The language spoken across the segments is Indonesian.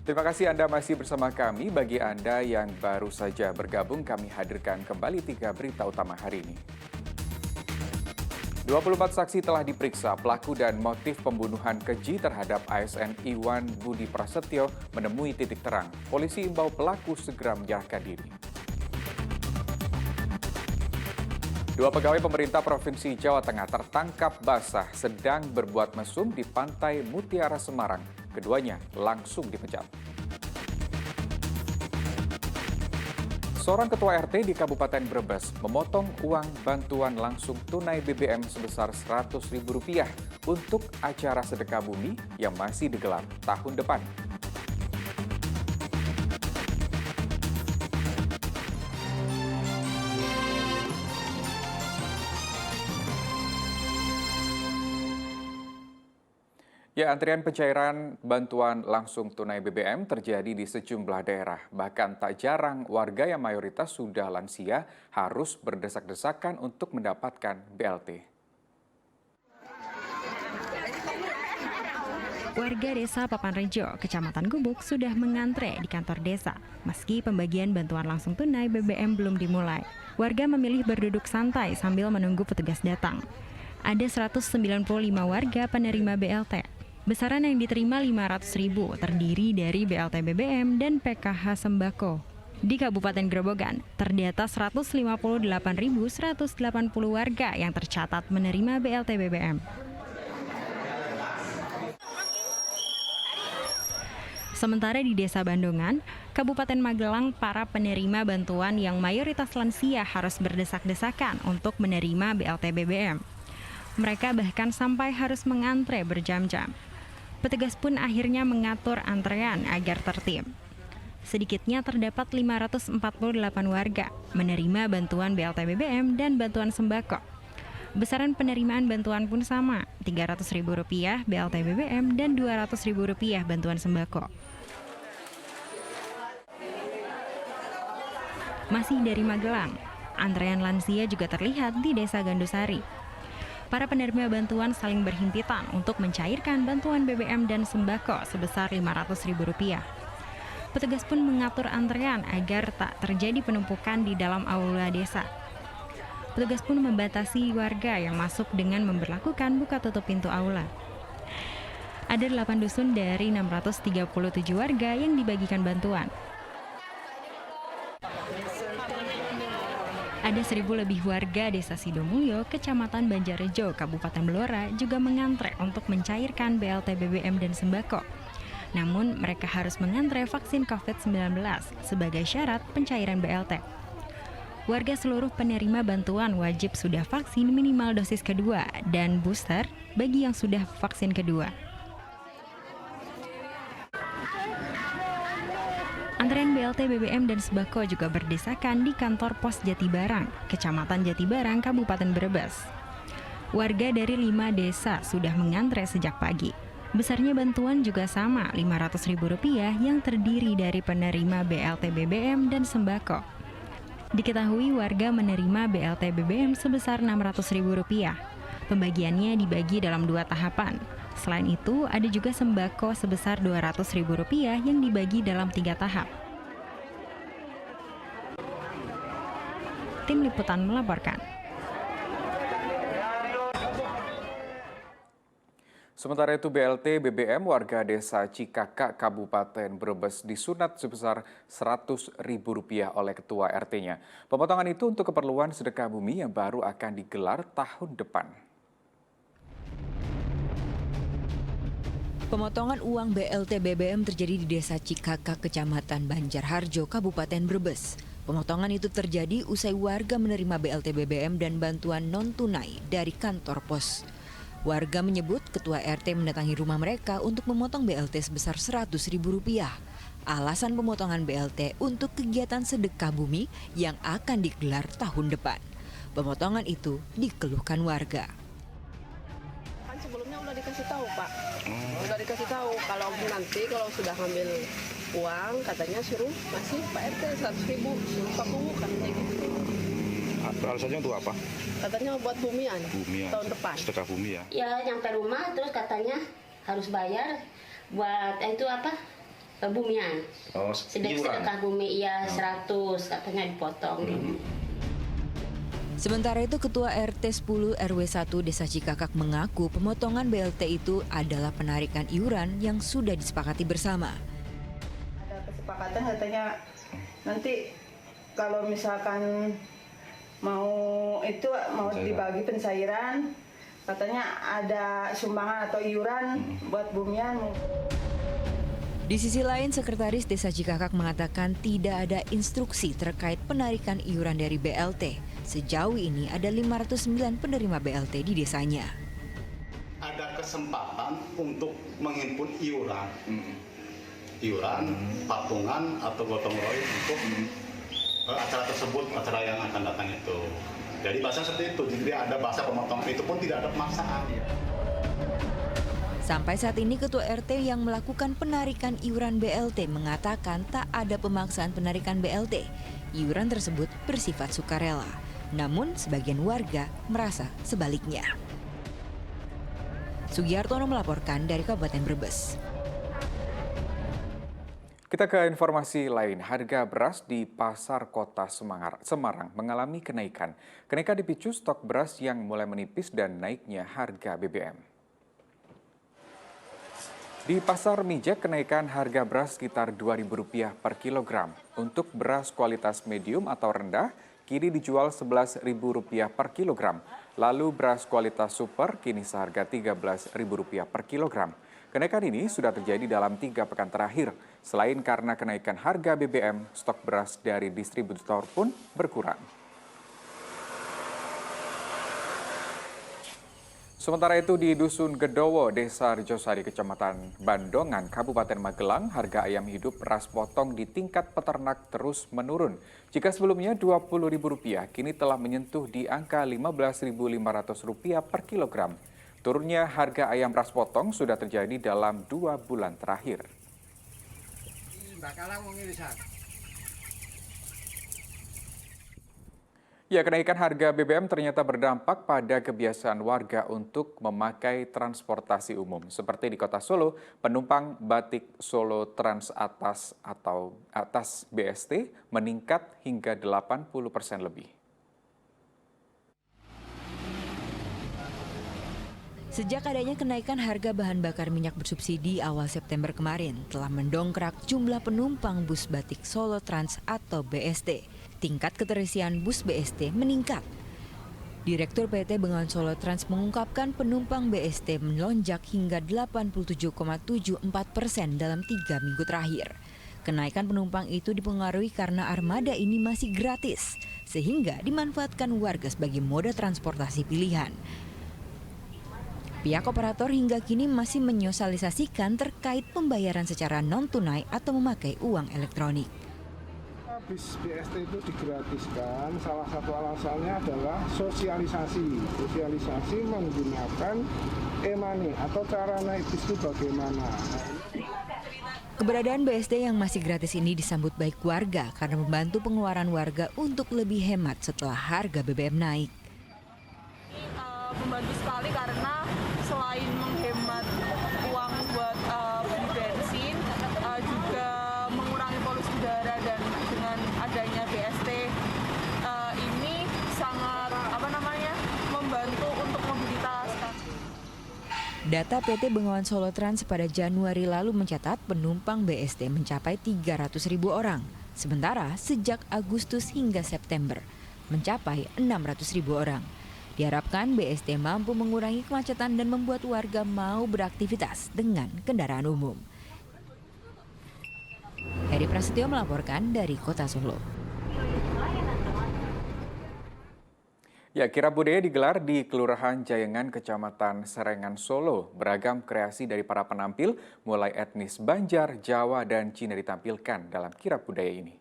Terima kasih Anda masih bersama kami. Bagi Anda yang baru saja bergabung, kami hadirkan kembali 3 berita utama hari ini. 24 saksi telah diperiksa. Pelaku dan motif pembunuhan keji terhadap ASN Iwan Budi Prasetyo menemui titik terang. Polisi imbau pelaku segera menyerahkan diri. 2 pegawai pemerintah Provinsi Jawa Tengah tertangkap basah sedang berbuat mesum di Pantai Mutiara Semarang. Keduanya langsung dipecat. Seorang ketua RT di Kabupaten Brebes memotong uang bantuan langsung tunai BBM sebesar Rp100.000 untuk acara sedekah bumi yang masih digelar tahun depan. Ya, antrian pencairan bantuan langsung tunai BBM terjadi di sejumlah daerah. Bahkan tak jarang warga yang mayoritas sudah lansia harus berdesak-desakan untuk mendapatkan BLT. Warga desa Papanrejo, Kecamatan Gubuk sudah mengantre di kantor desa. Meski pembagian bantuan langsung tunai BBM belum dimulai, warga memilih berduduk santai sambil menunggu petugas datang. Ada 195 warga penerima BLT. Besaran yang diterima Rp500.000 terdiri dari BLT BBM dan PKH Sembako. Di Kabupaten Grobogan, terdata 158.180 warga yang tercatat menerima BLT BBM. Sementara di Desa Bandungan, Kabupaten Magelang, para penerima bantuan yang mayoritas lansia harus berdesak-desakan untuk menerima BLT BBM. Mereka bahkan sampai harus mengantre berjam-jam. Petugas pun akhirnya mengatur antrean agar tertib. Sedikitnya terdapat 548 warga menerima bantuan BLT BBM dan bantuan sembako. Besaran penerimaan bantuan pun sama, Rp300.000 BLT BBM dan Rp200.000 bantuan sembako. Masih dari Magelang, antrean lansia juga terlihat di Desa Gandusari. Para penerima bantuan saling berhimpitan untuk mencairkan bantuan BBM dan sembako sebesar Rp500.000. Petugas pun mengatur antrean agar tak terjadi penumpukan di dalam aula desa. Petugas pun membatasi warga yang masuk dengan memberlakukan buka tutup pintu aula. Ada 8 dusun dari 637 warga yang dibagikan bantuan. Ada 1.000 lebih warga Desa Sidomulyo, Kecamatan Banjarrejo, Kabupaten Blora juga mengantre untuk mencairkan BLT BBM dan sembako. Namun, mereka harus mengantre vaksin COVID-19 sebagai syarat pencairan BLT. Warga seluruh penerima bantuan wajib sudah vaksin minimal dosis kedua dan booster bagi yang sudah vaksin kedua. Antrean BLT BBM dan sembako juga berdesakan di kantor Pos Jatibarang, Kecamatan Jatibarang, Kabupaten Brebes. Warga dari 5 desa sudah mengantre sejak pagi. Besarnya bantuan juga sama, Rp500.000 yang terdiri dari penerima BLT BBM dan sembako. Diketahui warga menerima BLT BBM sebesar Rp600.000. Pembagiannya dibagi dalam 2 tahapan. Selain itu, ada juga sembako sebesar Rp200.000 yang dibagi dalam 3 tahap. Tim Liputan melaporkan. Sementara itu BLT BBM warga desa Cikakak, Kabupaten Brebes disunat sebesar Rp100.000 oleh ketua RT-nya. Pemotongan itu untuk keperluan sedekah bumi yang baru akan digelar tahun depan. Pemotongan uang BLT BBM terjadi di Desa Cikakak, Kecamatan Banjarharjo, Kabupaten Brebes. Pemotongan itu terjadi usai warga menerima BLT BBM dan bantuan non-tunai dari kantor pos. Warga menyebut ketua RT mendatangi rumah mereka untuk memotong BLT sebesar Rp100.000. Alasan pemotongan BLT untuk kegiatan sedekah bumi yang akan digelar tahun depan. Pemotongan itu dikeluhkan warga. Sebelumnya udah dikasih tahu Pak, udah dikasih tahu kalau nanti kalau sudah ngambil uang katanya suruh masih Pak RT 100.000 suruh Pak Bungu katanya gitu. Alasannya untuk apa? Katanya buat bumian, tahun depan. Sedekah bumi ya? Ya nyampe rumah terus katanya harus bayar buat itu apa Bumian. Oh, Sedekah bumi iya 100 katanya dipotong. Sementara itu, Ketua RT 10 RW 1 Desa Cikakak mengaku pemotongan BLT itu adalah penarikan iuran yang sudah disepakati bersama. Ada kesepakatan katanya nanti kalau misalkan mau dibagi pensairan, katanya ada sumbangan atau iuran buat Bumian. Di sisi lain, Sekretaris Desa Cikakak mengatakan tidak ada instruksi terkait penarikan iuran dari BLT. Sejauh ini ada 509 penerima BLT di desanya. Ada kesempatan untuk menghimpun iuran, patungan atau gotong royong untuk acara tersebut, acara yang akan datang itu. Jadi bahasa seperti itu, jadi ada bahasa pemotongan itu pun tidak ada pemaksaan. Sampai saat ini, Ketua RT yang melakukan penarikan iuran BLT mengatakan tak ada pemaksaan penarikan BLT. Iuran tersebut bersifat sukarela. Namun, sebagian warga merasa sebaliknya. Sugiartono melaporkan dari Kabupaten Brebes. Kita ke informasi lain, harga beras di Pasar Kota Semarang mengalami kenaikan. Kenaikan dipicu stok beras yang mulai menipis dan naiknya harga BBM. Di Pasar Mijek, kenaikan harga beras sekitar Rp2.000 per kilogram. Untuk beras kualitas medium atau rendah, kini dijual Rp11.000 per kilogram. Lalu beras kualitas super kini seharga Rp13.000 per kilogram. Kenaikan ini sudah terjadi dalam 3 pekan terakhir. Selain karena kenaikan harga BBM, stok beras dari distributor pun berkurang. Sementara itu di Dusun Gedowo, Desa Rejosari, Kecamatan Bandongan, Kabupaten Magelang, harga ayam hidup ras potong di tingkat peternak terus menurun. Jika sebelumnya Rp20.000, kini telah menyentuh di angka Rp15.500 per kilogram. Turunnya harga ayam ras potong sudah terjadi dalam 2 bulan terakhir. Ya, kenaikan harga BBM ternyata berdampak pada kebiasaan warga untuk memakai transportasi umum. Seperti di Kota Solo, penumpang Batik Solo Trans Atas atau Atas BST meningkat hingga 80% lebih. Sejak adanya kenaikan harga bahan bakar minyak bersubsidi awal September kemarin, telah mendongkrak jumlah penumpang bus Batik Solo Trans atau BST. Tingkat keterisian bus BST meningkat. Direktur PT Bengawan Solo Trans mengungkapkan penumpang BST melonjak hingga 87,74% dalam 3 minggu terakhir. Kenaikan penumpang itu dipengaruhi karena armada ini masih gratis, sehingga dimanfaatkan warga sebagai moda transportasi pilihan. Pihak operator hingga kini masih menyosialisasikan terkait pembayaran secara non-tunai atau memakai uang elektronik. Bis BST itu digratiskan, salah satu alasannya adalah sosialisasi menggunakan e-money atau cara naik bis itu bagaimana. Keberadaan BST yang masih gratis ini disambut baik warga karena membantu pengeluaran warga untuk lebih hemat setelah harga BBM naik. Membantu sekali karena selain menghemat uang buat beli bensin, juga mengurangi polusi udara, dan dengan adanya BST ini sangat membantu untuk mobilitas. Data PT Bengawan Solo Trans pada Januari lalu mencatat penumpang BST mencapai 300.000 orang. Sementara sejak Agustus hingga September mencapai 600.000 orang. Diharapkan BST mampu mengurangi kemacetan dan membuat warga mau beraktivitas dengan kendaraan umum. Heri Prasetyo melaporkan dari Kota Solo. Ya, kirab budaya digelar di Kelurahan Jayangan, Kecamatan Serengan, Solo. Beragam kreasi dari para penampil, mulai etnis Banjar, Jawa, dan Cina ditampilkan dalam kirab budaya ini.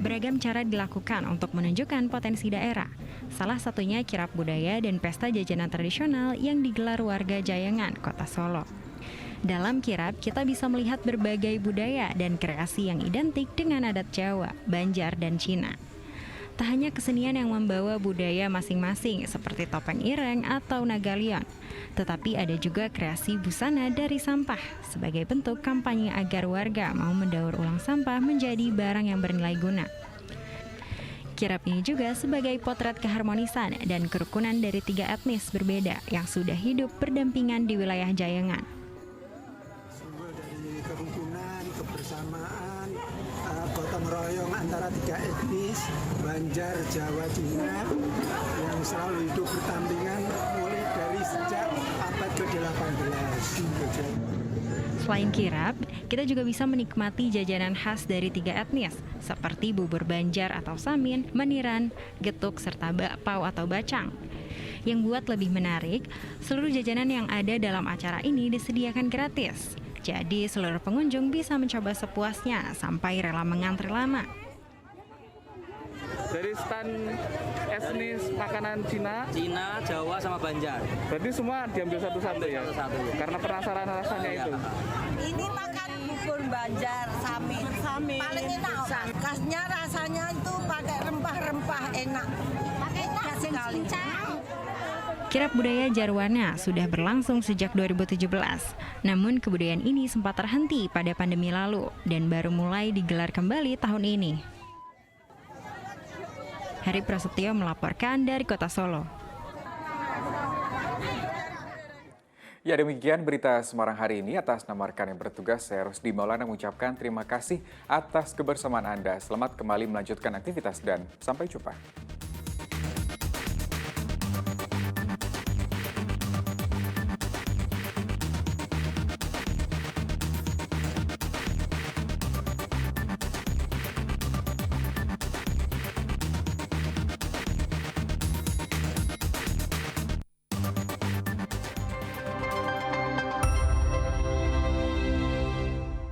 Beragam cara dilakukan untuk menunjukkan potensi daerah. Salah satunya kirab budaya dan pesta jajanan tradisional yang digelar warga Jayangan, Kota Solo. Dalam kirab, kita bisa melihat berbagai budaya dan kreasi yang identik dengan adat Jawa, Banjar, dan Cina. Tak hanya kesenian yang membawa budaya masing-masing seperti topeng ireng atau nagalion, tetapi ada juga kreasi busana dari sampah sebagai bentuk kampanye agar warga mau mendaur ulang sampah menjadi barang yang bernilai guna. Kirap ini juga sebagai potret keharmonisan dan kerukunan dari 3 etnis berbeda yang sudah hidup berdampingan di wilayah Jayangan. Simbol dari kerukunan, kebersamaan, gotong royong antara 3 etnis, Banjar, Jawa, Cina, yang selalu hidup berdampingan mulai dari sejak abad ke-18. Selain kirap, kita juga bisa menikmati jajanan khas dari 3 etnis, seperti bubur Banjar atau samin, meniran, getuk, serta bakpao atau bacang. Yang buat lebih menarik, seluruh jajanan yang ada dalam acara ini disediakan gratis. Jadi seluruh pengunjung bisa mencoba sepuasnya sampai rela mengantri lama. Dari stand etnis makanan Cina, Jawa, sama Banjar. berarti semua diambil satu-satu ya? Satu-satu. Karena penasaran rasanya itu. Ini makan bubur Banjar, samin. Paling enak. Khasnya rasanya itu pakai rempah-rempah enak. Enak sekali. Kirap budaya Jarwana sudah berlangsung sejak 2017. Namun kebudayaan ini sempat terhenti pada pandemi lalu dan baru mulai digelar kembali tahun ini. Hari Prasetyo melaporkan dari Kota Solo. Ya, demikian berita Semarang hari ini. Atas nama rekan yang bertugas, saya Rusdi Maulana mengucapkan terima kasih atas kebersamaan Anda. Selamat kembali melanjutkan aktivitas dan sampai jumpa.